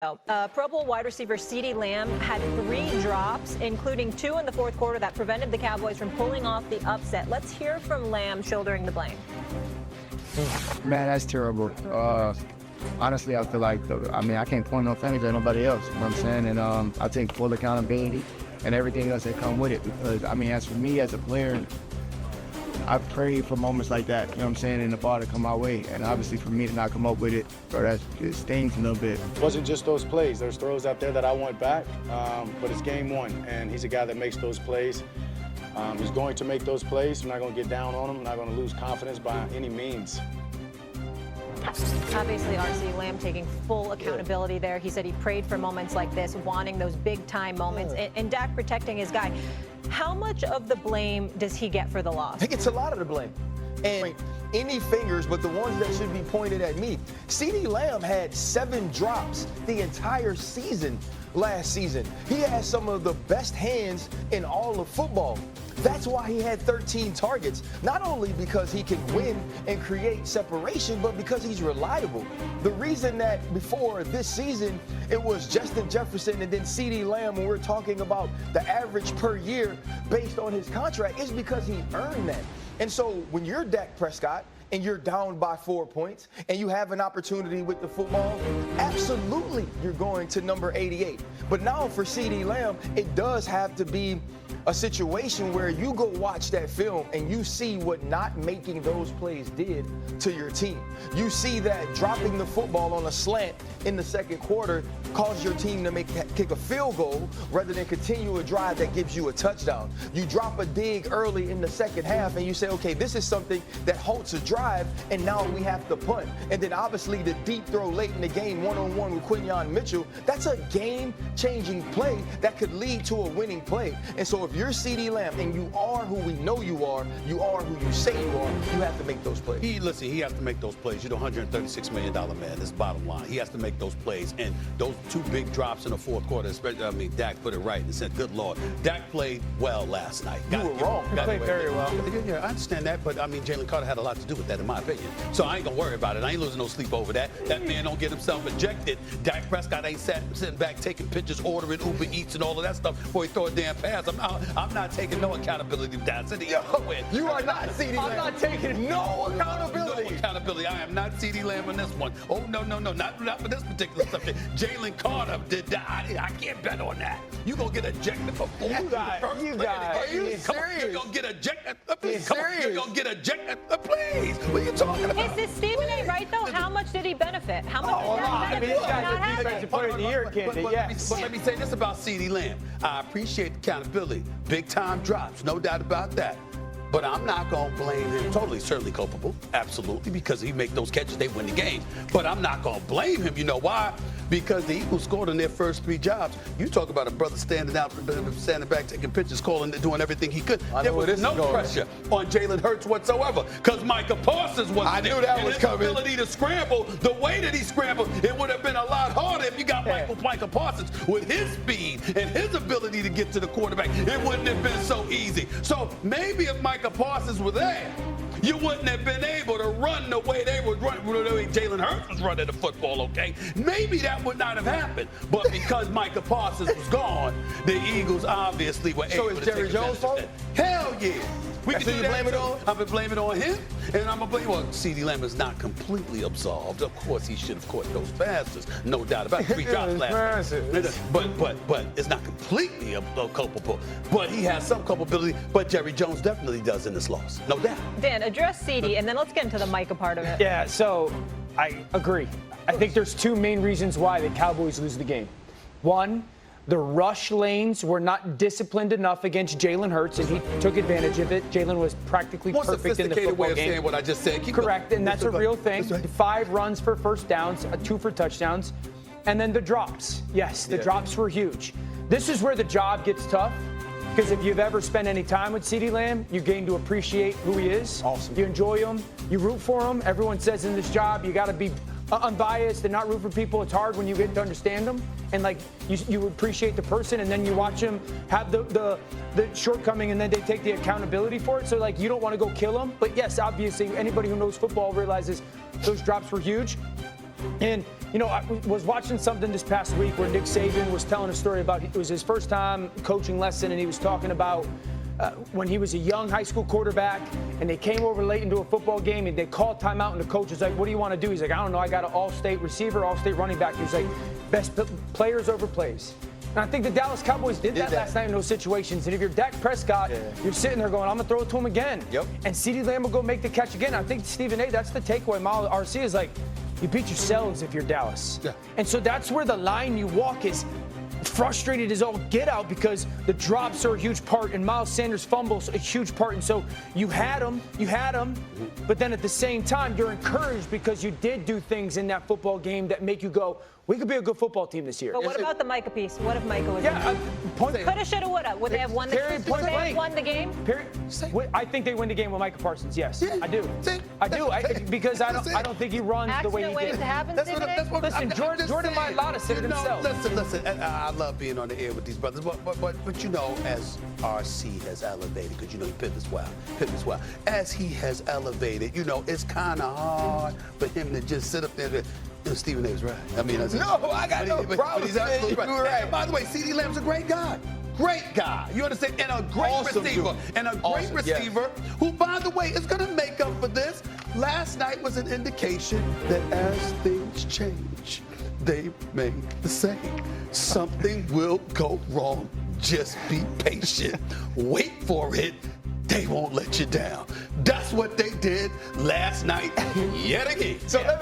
Pro Bowl wide receiver CeeDee Lamb had 3 drops, including 2 in the fourth quarter that prevented the Cowboys from pulling off the upset. Let's hear from Lamb shouldering the blame. Man, that's terrible. Honestly, I feel like, I can't point no fingers at nobody else, you know what I'm saying? And I take full accountability and everything else that come with it because, as for me as a player, I've prayed for moments like that, you know what I'm saying, and the ball to come my way. And obviously for me to not come up with it, bro, it stings a little bit. It wasn't just those plays. There's throws out there that I want back, but it's game one, and he's a guy that makes those plays. He's going to make those plays. We're not going to get down on him. We're not going to lose confidence by any means. Obviously, R.C. Lamb taking full accountability there. He said he prayed for moments like this, wanting those big-time moments, and Dak protecting his guy. How much of the blame does he get for the loss? He gets a lot of the blame. And any fingers but the ones that should be pointed at me. CeeDee Lamb had 7 drops the entire season last season. He has some of the best hands in all of football. That's why he had 13 targets, not only because he can win and create separation, but because he's reliable. The reason that before this season, it was Justin Jefferson and then CeeDee Lamb when we're talking about the average per year based on his contract is because he earned that. And so when you're Dak Prescott and you're down by 4 points and you have an opportunity with the football, absolutely you're going to number 88. But now for CeeDee Lamb, it does have to be a situation where you go watch that film and you see what not making those plays did to your team. You see that dropping the football on a slant in the second quarter caused your team to kick a field goal rather than continue a drive that gives you a touchdown. You drop a dig early in the second half and you say, okay, this is something that halts a drive and now we have to punt. And then obviously the deep throw late in the game, one-on-one with Quinyon Mitchell, that's a game-changing play that could lead to a winning play. And so if you're CeeDee Lamb and you are who we know you are who you say you are, you have to make those plays. He has to make those plays. You're the $136 million man. That's bottom line. He has to make those plays. And those 2 big drops in the fourth quarter, especially, Dak put it right and said, good Lord. Dak played well last night. You were wrong. He played very well. Yeah, I understand that, but Jalen Carter had a lot to do with that, in my opinion. So I ain't going to worry about it. I ain't losing no sleep over that. That man don't get himself ejected. Dak Prescott ain't sitting back taking pictures, ordering Uber Eats and all of that stuff before he throw a damn pass. I'm not taking no accountability for that. You are not CeeDee Lamb. I'm not taking no accountability. No accountability. I am not CeeDee Lamb on this one. Oh, no. Not for this particular subject. Jalen Carter did that. I can't bet on that. You going to get ejected for 4. You guys. Are you serious? You're going to get ejected. You're going to get ejected. Please. What are you talking about? Is Stephen A. right, though? How much did he benefit? How much did that benefit? This guy's a defensive player of the year candidate, But let me say this about CeeDee Lamb. I appreciate the accountability. Big-time drops. No doubt about that. But I'm not going to blame him. Totally, certainly culpable. Absolutely, because he make those catches, they win the game. But I'm not going to blame him. You know why? Because the Eagles scored on their first 3 jobs. You talk about a brother standing back, taking pictures, doing everything he could. There was no pressure on Jalen Hurts whatsoever because Micah Parsons wasn't there. I knew that was coming. His ability to scramble, the way that he scrambled, it would have been a lot harder if you got Micah Parsons with his speed and his ability to get to the quarterback. It wouldn't have been so easy. So maybe if Micah Parsons were there, you wouldn't have been able to run the way they would run, the way Jalen Hurts was running the football, okay? Maybe that would not have happened. But because Micah Parsons was gone, the Eagles obviously were able to take Jerry Jones' fault? Hell yeah. We That's who you blame it on? I'm going to blame it on him, and I'm going to blame CeeDee Lamb is not completely absolved. Of course, he should have caught those passes. No doubt about it. 3 drops last night. But it's not completely culpable. But he has some culpability. But Jerry Jones definitely does in this loss. No doubt. Dan, address CeeDee, and then let's get into the Micah part of it. Yeah, so I agree. I think there's 2 main reasons why the Cowboys lose the game. One, the rush lanes were not disciplined enough against Jalen Hurts, and he took advantage of it. Jalen was practically perfect in the football way of game. saying what I just said. Correct, and that's a real thing. 5 runs for first downs, 2 for touchdowns, and then the drops. Yes, the drops were huge. This is where the job gets tough, because if you've ever spent any time with CeeDee Lamb, you gain to appreciate who he is. Awesome. You enjoy him. You root for him. Everyone says in this job, you got to be unbiased and not root for people. It's hard when you get to understand them, and like you appreciate the person, and then you watch them have the shortcoming, and then they take the accountability for it. So like you don't want to go kill them, but yes, obviously anybody who knows football realizes those drops were huge. And You know, I was watching something this past week where Nick Saban was telling a story about it was his first time coaching lesson, and he was talking about when he was a young high school quarterback, and they came over late into a football game, and they called timeout, and the coach was like, "What do you want to do?" He's like, "I don't know. I got an all-state receiver, all-state running back." He was like, "Best players over plays." And I think the Dallas Cowboys did that last night in those situations. And if you're Dak Prescott, you're sitting there going, "I'm gonna throw it to him again." Yep. And CeeDee Lamb will go make the catch again. I think Stephen A. That's the takeaway. Miles RC is like, you beat yourselves if you're Dallas. Yeah. And so that's where the line you walk is frustrated as all get out, because the drops are a huge part and Miles Sanders' fumbles a huge part. And so you had them, but then at the same time, you're encouraged because you did do things in that football game that make you go, we could be a good football team this year. But what about the Micah piece? What if Micah was coulda, shoulda, woulda? Would they have won the game? I think they win the game with Micah Parsons, yes. I do. Because I don't think he runs the way he did. To happen, Listen, Jordan Mailata said it himself. Listen, I love being on the air with these brothers, but you know, as RC has elevated, because you know he pivots well. As he has elevated, you know, it's kind of hard for him to just sit up there. Stephen A. was right. I mean, I got no problem. He's absolutely right. You're right. And by the way, CeeDee Lamb's a great guy. Great guy. You understand? And a great receiver. And a great receiver who, by the way, is going to make up for this. Last night was an indication that as things change, they remain the same. Something will go wrong. Just be patient. Wait for it. They won't let you down. That's what they did last night, yet again. So let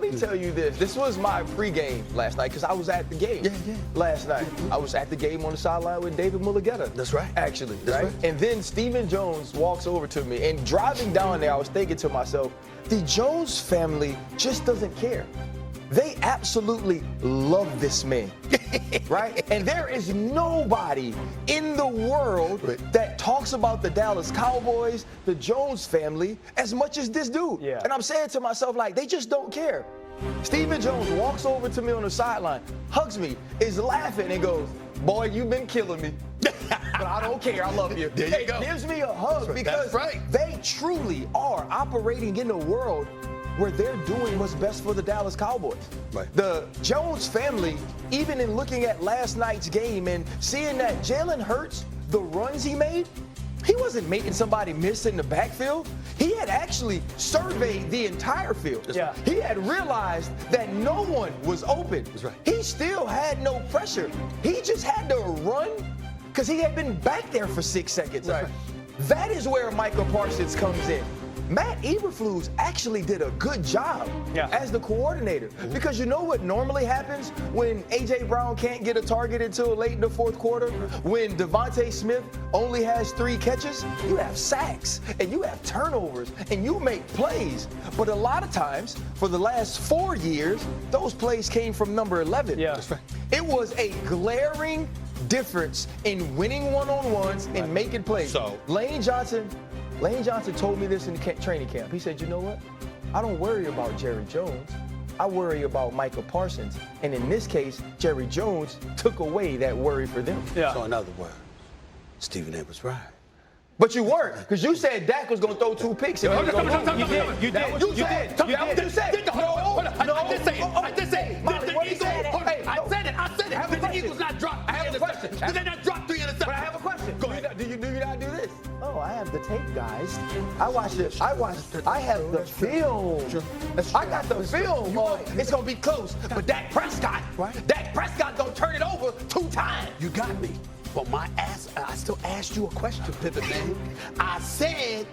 me tell you this. This was my pregame last night because I was at the game last night. I was at the game on the sideline with David Mulligetta. That's right. Actually, right? And then Stephen Jones walks over to me, and driving down there, I was thinking to myself, the Jones family just doesn't care. They absolutely love this man, right? And there is nobody in the world that talks about the Dallas Cowboys, the Jones family, as much as this dude. Yeah. And I'm saying to myself, like, they just don't care. Stephen Jones walks over to me on the sideline, hugs me, is laughing, and goes, "Boy, you've been killing me. But I don't care. I love you." There you go. Gives me a hug because they truly are operating in a world where they're doing what's best for the Dallas Cowboys. Right. The Jones family, even in looking at last night's game and seeing that Jalen Hurts, the runs he made, he wasn't making somebody miss in the backfield. He had actually surveyed the entire field. He had realized that no one was open. He still had no pressure. He just had to run because he had been back there for 6 seconds. That is where Micah Parsons comes in. Matt Eberflus actually did a good job as the coordinator, because you know what normally happens when A.J. Brown can't get a target until late in the fourth quarter? When Devontae Smith only has 3 catches, you have sacks and you have turnovers and you make plays. But a lot of times, for the last 4 years, those plays came from number 11. It was a glaring difference in winning one-on-ones and making plays. So Lane Johnson told me this in the training camp. He said, you know what? I don't worry about Jerry Jones. I worry about Micah Parsons. And in this case, Jerry Jones took away that worry for them. So in other words, Stephen A. was right. But you weren't, because you said Dak was going to throw 2 picks. You did. You did. I did say it. The Eagles not dropped 3 interceptions. Did they not drop 3 interceptions? But I have a question. Go ahead. Do you not do this? Oh, I have the tape, guys. I watched it. I have the film. I got the film. It's going to be close. But Dak Prescott going to turn it over 2 times. You got me. But I still asked you a question, Pivot Man. I said,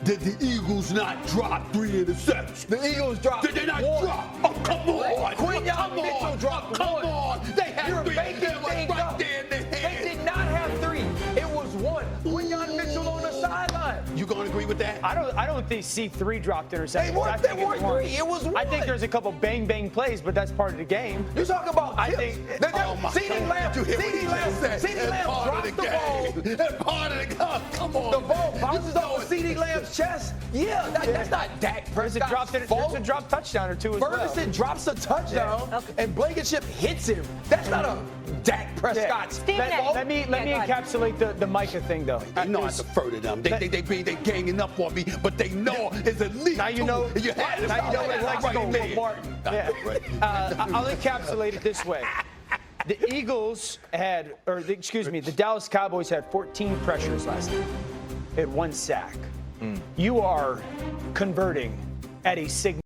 did the Eagles not drop 3 interceptions? The Eagles dropped 1. Did they not drop? Oh, come on. Quinyon Mitchell dropped 1. Come on. They had 3 right there in their hand. They did not have 3. It was 1. Quinyon Mitchell on the sideline. You going to agree with that? I don't think C3 dropped interceptions. They weren't 3. It was 1. I think there's a couple bang plays, but that's part of the game. You're talking about CeeDee Lamb dropped the ball. That's part of the game. Come on. The ball bounces off CeeDee Lamb's chest. Yeah, that's not Dak Prescott's fault. There's a drop touchdown or two as well. Ferguson drops a touchdown, and Blankenship hits him. That's not a Dak Prescott's fault. Let me encapsulate the Micah thing, though. I know I defer to them. They ganging up on me, but they know it's at least now you know. You had it. Now you know what it's like to go from Martin. Yeah. I'll encapsulate it this way. The the Dallas Cowboys had 14 pressures last night. They had 1 sack. You are converting at a significant